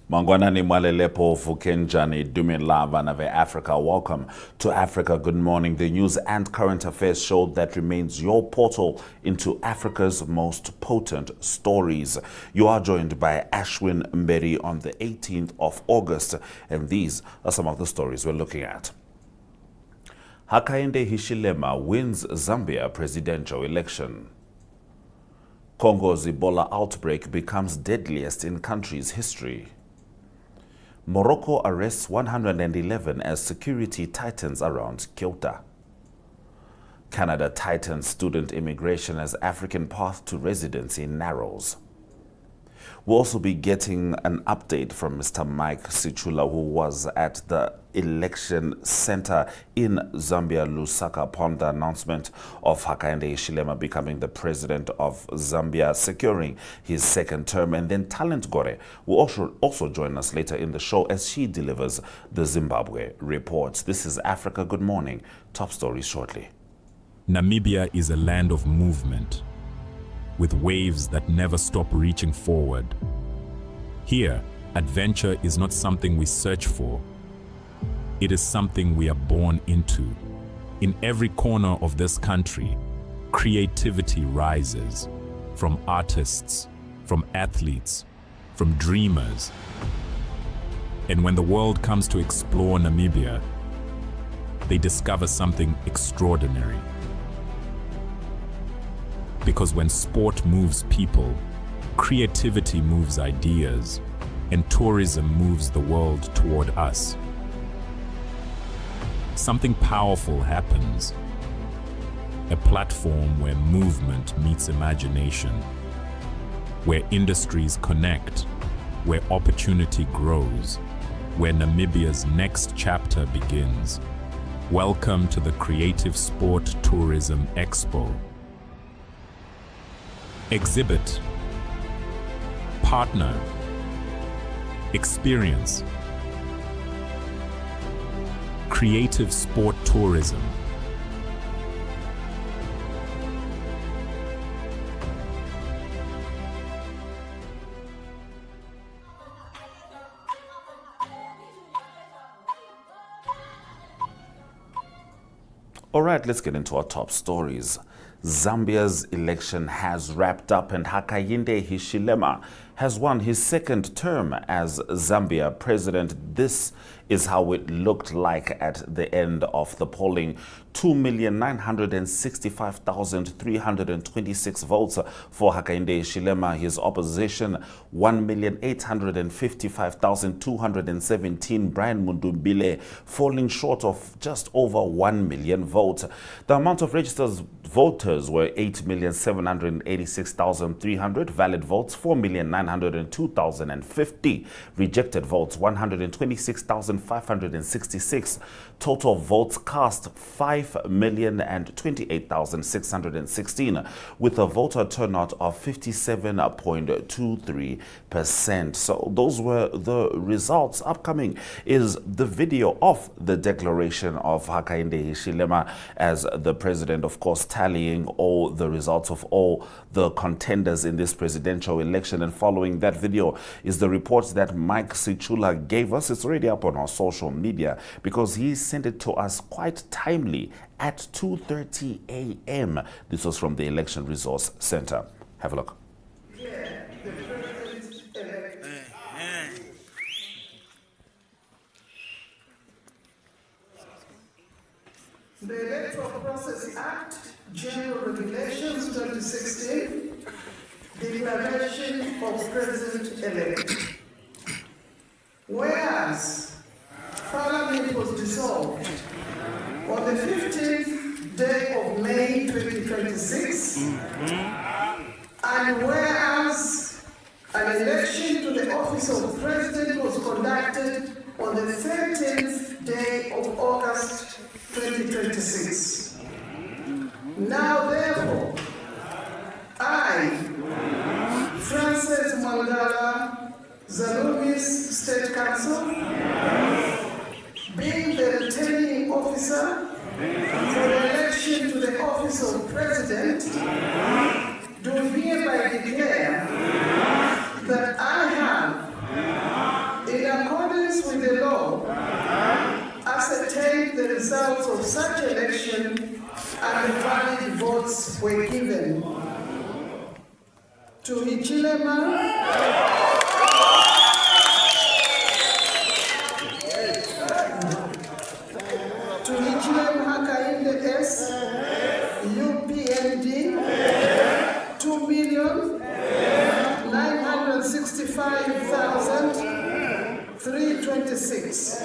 Mangwanani Mwalelepo Fukenjani Dumilava Nave Africa. Welcome to Africa. Good morning. The news and current affairs show that remains your portal into Africa's most potent stories. You are joined by Ashwin Mberi on the 18th of August, and these are some of the stories we're looking at. Hakainde Hichilema wins Zambia presidential election. Congo's Ebola outbreak becomes deadliest in country's history. Morocco arrests 111 as security tightens around Ceuta. Canada tightens student immigration as African path to residency narrows. We'll also be getting an update from Mr. Mike Sichula, who was at the election center in Zambia, Lusaka, upon the announcement of Hakainde Hichilema becoming the president of Zambia, securing his second term. And then Talent Gore will also join us later in the show as she delivers the Zimbabwe Report. This is Africa. Good morning. Top stories shortly. Namibia is a land of movement, with waves that never stop reaching forward. Here, adventure is not something we search for. It is something we are born into. In every corner of this country, creativity rises, from artists, from athletes, from dreamers. And when the world comes to explore Namibia, they discover something extraordinary. Because when sport moves people, creativity moves ideas, and tourism moves the world toward us. Something powerful happens. A platform where movement meets imagination, where industries connect, where opportunity grows, where Namibia's next chapter begins. Welcome to the Creative Sport Tourism Expo. Exhibit, partner, experience. Creative sport tourism. All right, let's get into our top stories. Zambia's election has wrapped up and Hakainde Hichilema has won his second term as Zambia president. This is how it looked like at the end of the polling. 2,965,326 votes for Hakainde Hichilema. His opposition, 1,855,217. Brian Mundumbile falling short of just over 1 million votes. The amount of registered voters were 8,786,300. Valid votes, 4,902,050. Rejected votes, 126,566. Total votes cast, 5,028,616, with a voter turnout of 57.23%. So those were the results. Upcoming is the video of the declaration of Hakainde Hichilema as the president, of course, tallying all the results of all the contenders in this presidential election. And following that video is the report that Mike Sichula gave us. It's already up on our social media because he sent it to us quite timely at 2:30 a.m. This was from the Election Resource Center. Have a look. The Electoral Process Act, General Regulations 2016, Declaration of President-elect. Whereas Parliament was dissolved on the 15th day of May 2026, and whereas an election to the office of President was conducted on the 13th day of August 2026. Now, therefore, I, Francis Mangala, Zalumis State Council, being the returning officer for the election to the office of President, do hereby declare that I have, results of such election and the valid votes were given to Hichilema, Hakainde S, UPND, 2,965,326.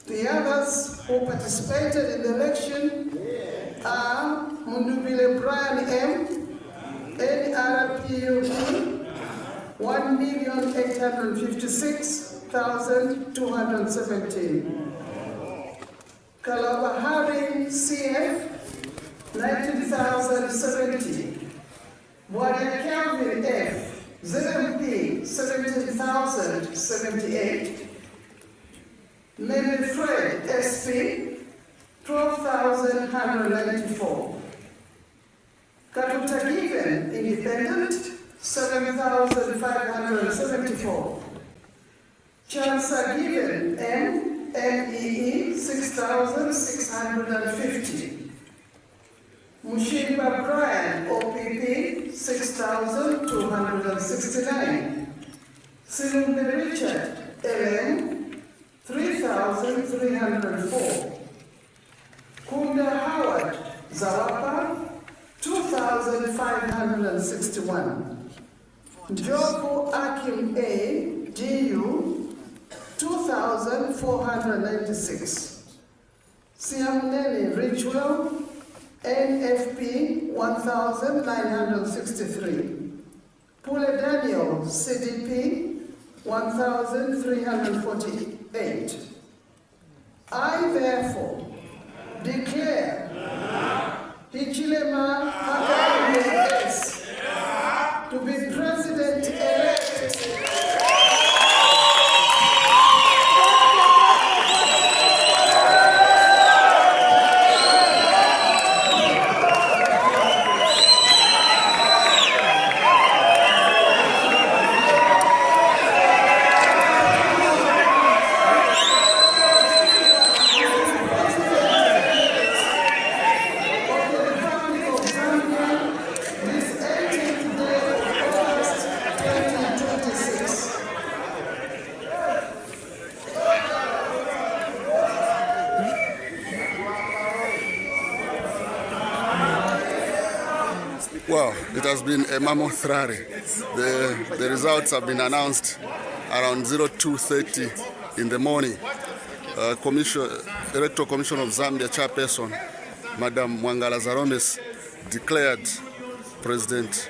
The others who participated in the election are Mundubile Brian M, NRPUP, 1,856,217. Kalabahari CF, 19,070. Bwaria Calvin F, ZMP, 17,078. Mary Fred SP, 12,194. Katuta Given Independent, 7,574. Chansa Given M, MEE, 6,650. Mushimba Brian, OPP, 6,269. Silumbe Richard, LM, 3,304. Kunda Howard, Zawapa, 2,561. Njoku Akim A, GU, 2,496. Siamneni Ritual, NFP, 1,963. Pule Daniel, CDP, 1,348. I therefore declare Hichilema Hakainde S to be president-elect. Well, it has been a mammoth rally. The results have been announced around 02:30 in the morning. Electoral Commission of Zambia chairperson, Madam Mwangala Zaromes, declared President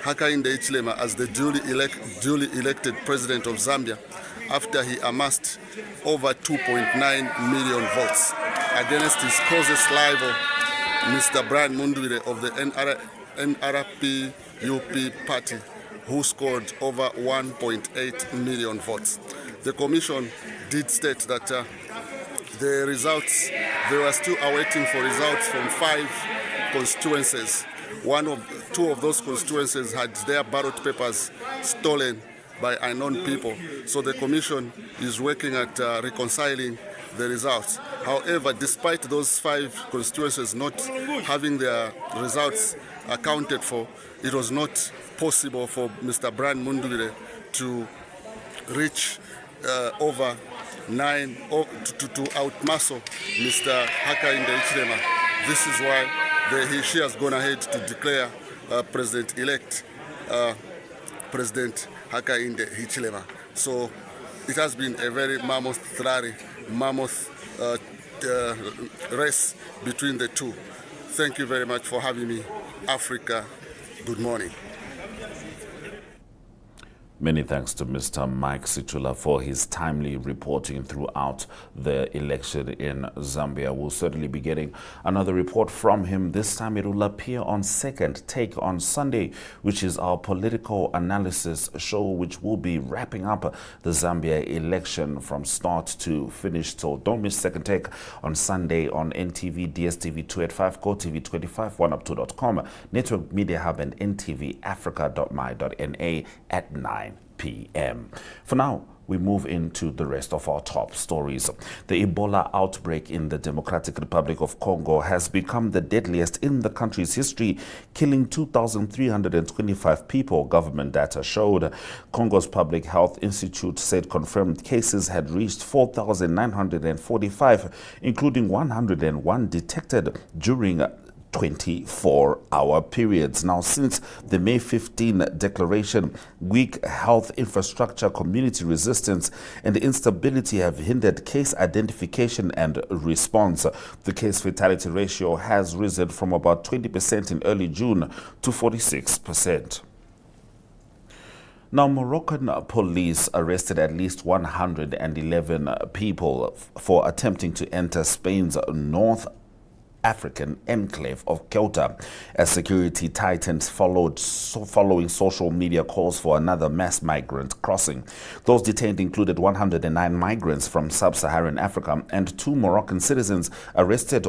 Hakainde Hichilema as the duly elected president of Zambia after he amassed over 2.9 million votes against his closest rival, Mr. Brian Mundubile of the NRPUP party, who scored over 1.8 million votes. The commission did state that the results, they were still awaiting for results from 5 constituencies. Two of those constituencies had their ballot papers stolen by unknown people. So the commission is working at reconciling the results. However, despite those 5 constituencies not having their results accounted for, it was not possible for Mr. Brian Mundubile to reach over 9 or to outmuscle Mr. Hakainde Hichilema. This is why she has gone ahead to declare President-elect President Hakainde Hichilema. So it has been a very mammoth rally, mammoth race between the two. Thank you very much for having me. Africa, good morning. Many thanks to Mr. Mike Situla for his timely reporting throughout the election in Zambia. We'll certainly be getting another report from him. This time it will appear on Second Take on Sunday, which is our political analysis show, which will be wrapping up the Zambia election from start to finish. So don't miss Second Take on Sunday on NTV, DSTV 285, GOTV 25, 1up2.com, Network Media Hub, and NTVAFRIKA.MY.NA at 9 p.m. For now, We move into the rest of our top stories. The Ebola outbreak in the Democratic Republic of Congo has become the deadliest in the country's history, killing 2,325 people, government data showed. Congo's Public Health Institute said confirmed cases had reached 4,945, including 101 detected during 24-hour periods. Now, since the May 15 declaration, weak health infrastructure, community resistance, and instability have hindered case identification and response. The case fatality ratio has risen from about 20% in early June to 46%. Now, Moroccan police arrested at least 111 people for attempting to enter Spain's North African enclave of Ceuta as security tightened following social media calls for another mass migrant crossing. Those detained included 109 migrants from sub-Saharan Africa and 2 Moroccan citizens arrested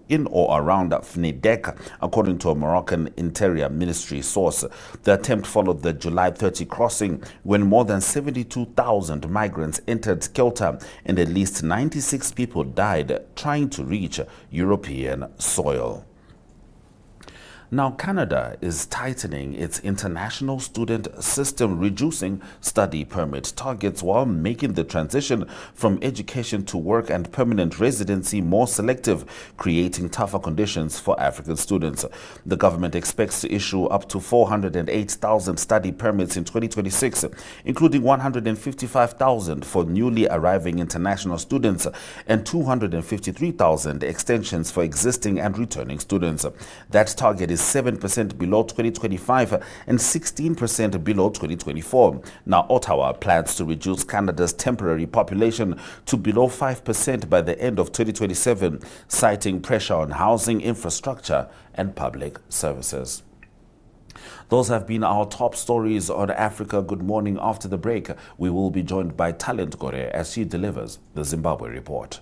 in or around Fnidek, according to a Moroccan Interior Ministry source. The attempt followed the July 30 crossing when more than 72,000 migrants entered Ceuta and at least 96 people died trying to reach European soil. Now, Canada is tightening its international student system, reducing study permit targets while making the transition from education to work and permanent residency more selective, creating tougher conditions for African students. The government expects to issue up to 408,000 study permits in 2026, including 155,000 for newly arriving international students and 253,000 extensions for existing and returning students. That target is 7% below 2025 and 16% below 2024. Now, Ottawa plans to reduce Canada's temporary population to below 5% by the end of 2027, citing pressure on housing, infrastructure, and public services. Those have been our top stories on Africa Good Morning. After the break, we will be joined by Talent Gore as she delivers the Zimbabwe Report.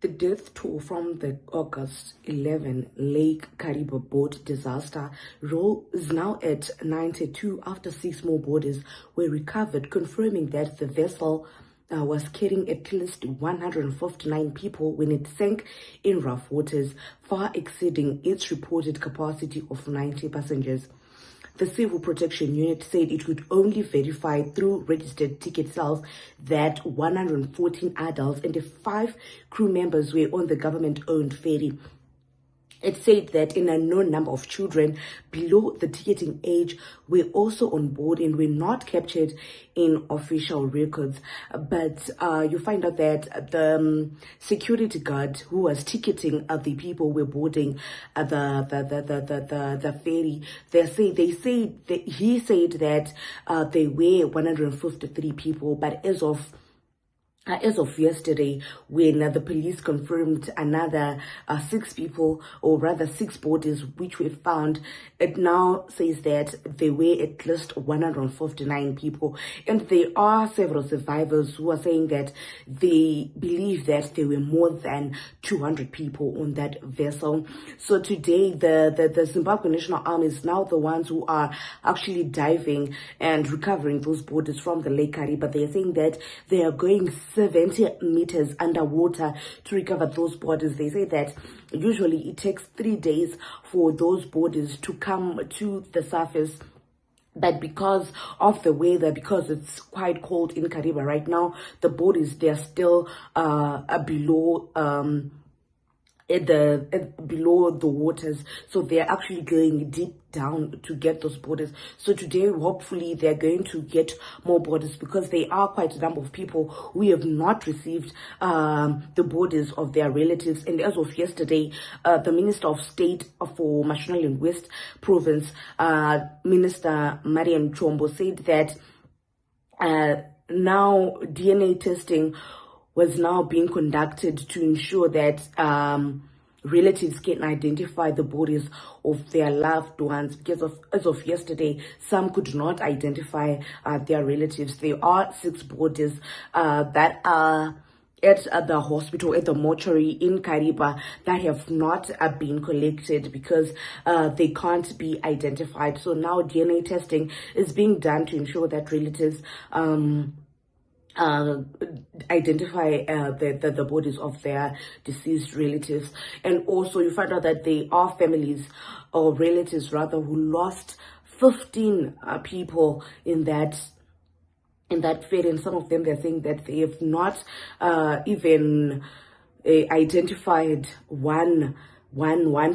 The death toll from the August 11 Lake Kariba boat disaster is now at 92 after 6 more bodies were recovered, confirming that the vessel was carrying at least 159 people when it sank in rough waters, far exceeding its reported capacity of 90 passengers. The Civil Protection Unit said it would only verify through registered ticket sales that 114 adults and 5 crew members were on the government-owned ferry. It said that an unknown number of children below the ticketing age were also on board and were not captured in official records. But you find out that the security guard who was ticketing the people were boarding the ferry. He said that there were 153 people, but as of yesterday, when the police confirmed another 6 people, or rather 6 bodies which were found, it now says that there were at least 159 people. And there are several survivors who are saying that they believe that there were more than 200 people on that vessel. So today, the Zimbabwe National Army is now the ones who are actually diving and recovering those bodies from the Lake Kariba. They are saying that they are going 70 meters underwater to recover those bodies. They say that usually it takes 3 days for those bodies to come to the surface. But because of the weather, because it's quite cold in Kariba right now, the bodies, they're still below below the waters, so they're actually going deep down to get those bodies. So today, hopefully, they're going to get more bodies, because there are quite a number of people who have not received the bodies of their relatives. And as of yesterday, the Minister of State for Mashonaland West Province, Minister Mariam Chombo, said that now DNA testing was now being conducted to ensure that relatives can identify the bodies of their loved ones, because as of yesterday, some could not identify their relatives. There are 6 bodies that are at the hospital, at the mortuary in Kariba, that have not been collected because they can't be identified. So now DNA testing is being done to ensure that relatives identify the bodies of their deceased relatives. And also you find out that there are families, or relatives rather, who lost 15 people in that fair, and some of them, they're saying that they have not even identified one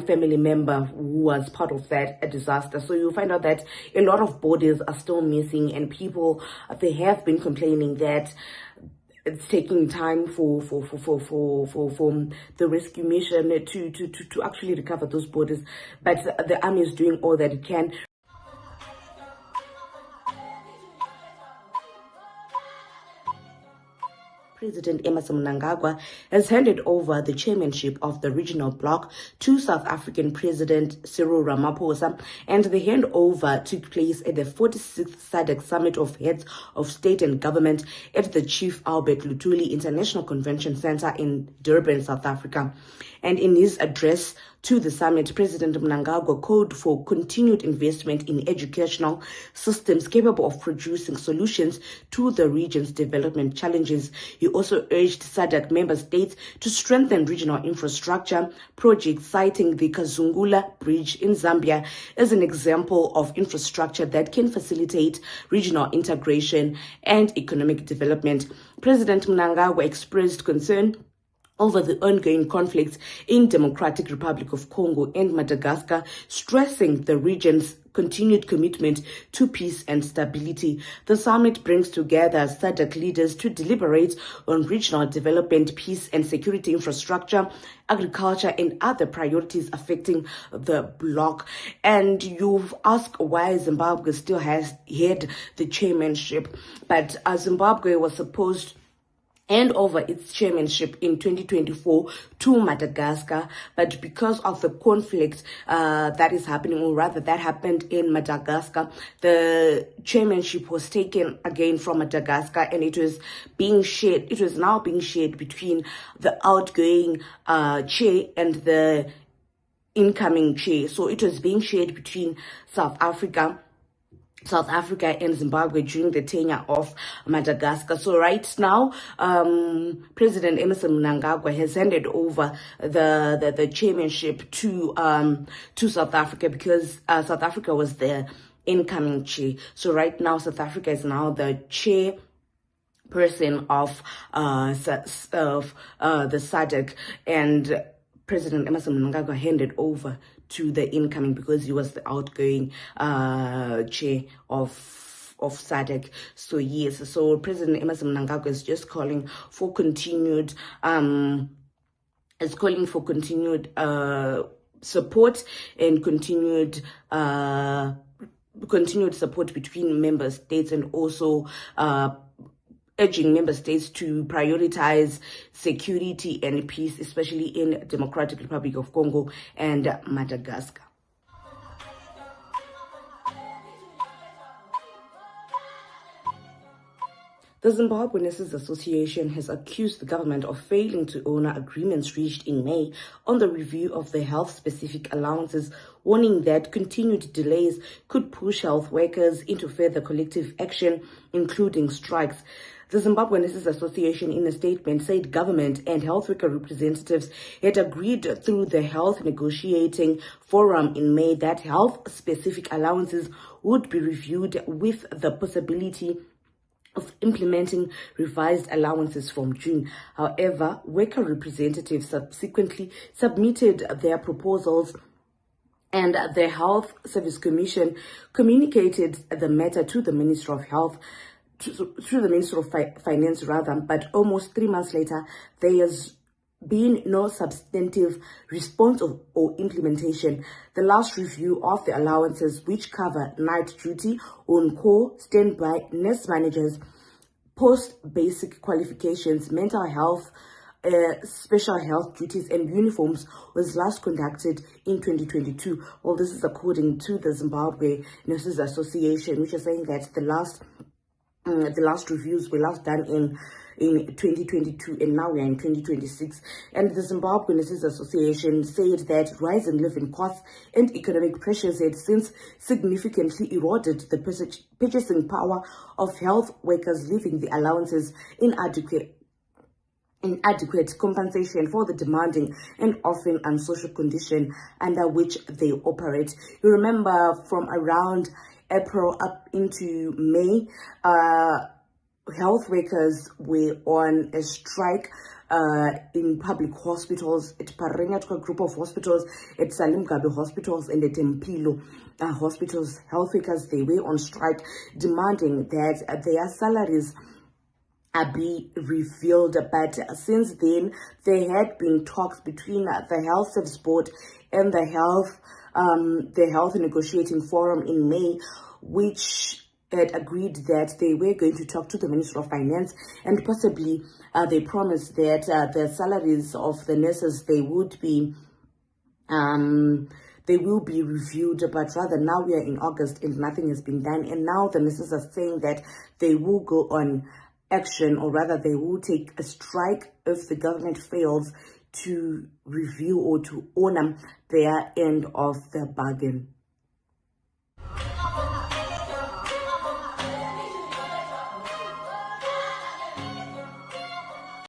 family member who was part of that disaster. So you'll find out that a lot of bodies are still missing, and people, they have been complaining that it's taking time for the rescue mission to actually recover those bodies. But the army is doing all that it can. President Emmerson Mnangagwa has handed over the chairmanship of the regional bloc to South African President Cyril Ramaphosa, and the handover took place at the 46th SADC Summit of Heads of State and Government at the Chief Albert Lutuli International Convention Center in Durban, South Africa. And in his address to the summit, President Mnangagwa called for continued investment in educational systems capable of producing solutions to the region's development challenges. He also urged SADC member states to strengthen regional infrastructure projects, citing the Kazungula Bridge in Zambia as an example of infrastructure that can facilitate regional integration and economic development. President Mnangagwa expressed concern over the ongoing conflicts in Democratic Republic of Congo and Madagascar, stressing the region's continued commitment to peace and stability. The summit brings together SADC leaders to deliberate on regional development, peace and security infrastructure, agriculture and other priorities affecting the bloc. And you've asked why Zimbabwe still has had the chairmanship, but Zimbabwe was supposed and over its chairmanship in 2024 to Madagascar, but because of the conflict that is happening, or rather that happened in Madagascar, the chairmanship was taken again from Madagascar, and it was being shared. It was now being shared between the outgoing chair and the incoming chair. So it was being shared between South Africa and Zimbabwe during the tenure of Madagascar. So right now, President Emmerson Mnangagwa has handed over the chairmanship to South Africa, because South Africa was the incoming chair. So right now, South Africa is now the chairperson of the SADC, and President Emmerson Mnangagwa handed over to the incoming because he was the outgoing chair of SADC. So yes, so President Emmerson Mnangagwa is just calling for continued support and continued support between member states, and also urging member states to prioritize security and peace, especially in Democratic Republic of Congo and Madagascar. The Zimbabwe Nurses Association has accused the government of failing to honor agreements reached in May on the review of the health-specific allowances, warning that continued delays could push health workers into further collective action, including strikes. The Zimbabwe Nurses Association, in a statement, said government and health worker representatives had agreed through the Health Negotiating Forum in May that health-specific allowances would be reviewed with the possibility of implementing revised allowances from June. However, worker representatives subsequently submitted their proposals, and the Health Service Commission communicated the matter to the Minister of Health, through the Minister of Finance rather, but almost 3 months later, there has been no substantive response or implementation. The last review of the allowances, which cover night duty, on-call, standby, nurse managers, post-basic qualifications, mental health, special health duties and uniforms, was last conducted in 2022. Well, this is according to the Zimbabwe Nurses Association, which is saying that the last reviews were last done in 2022, and now we are in 2026. And the Zimbabwe Nurses Association said that rising living costs and economic pressures had since significantly eroded the purchasing power of health workers, leaving the allowances inadequate compensation for the demanding and often unsocial condition under which they operate. You remember, from around April up into May, health workers were on a strike in public hospitals, at Parenga group of hospitals, at Salim Gabe hospitals, and at Tempilo hospitals. Health workers, they were on strike, demanding that their salaries be revealed. But since then, there had been talks between the Health Service Board and the Health Negotiating Forum in May, which had agreed that they were going to talk to the Minister of Finance, and possibly they promised that the salaries of the nurses, they will be reviewed. But rather, now we are in August and nothing has been done, and now the nurses are saying that they will go on action, or rather they will take a strike if the government fails to review or to honor their end of the bargain.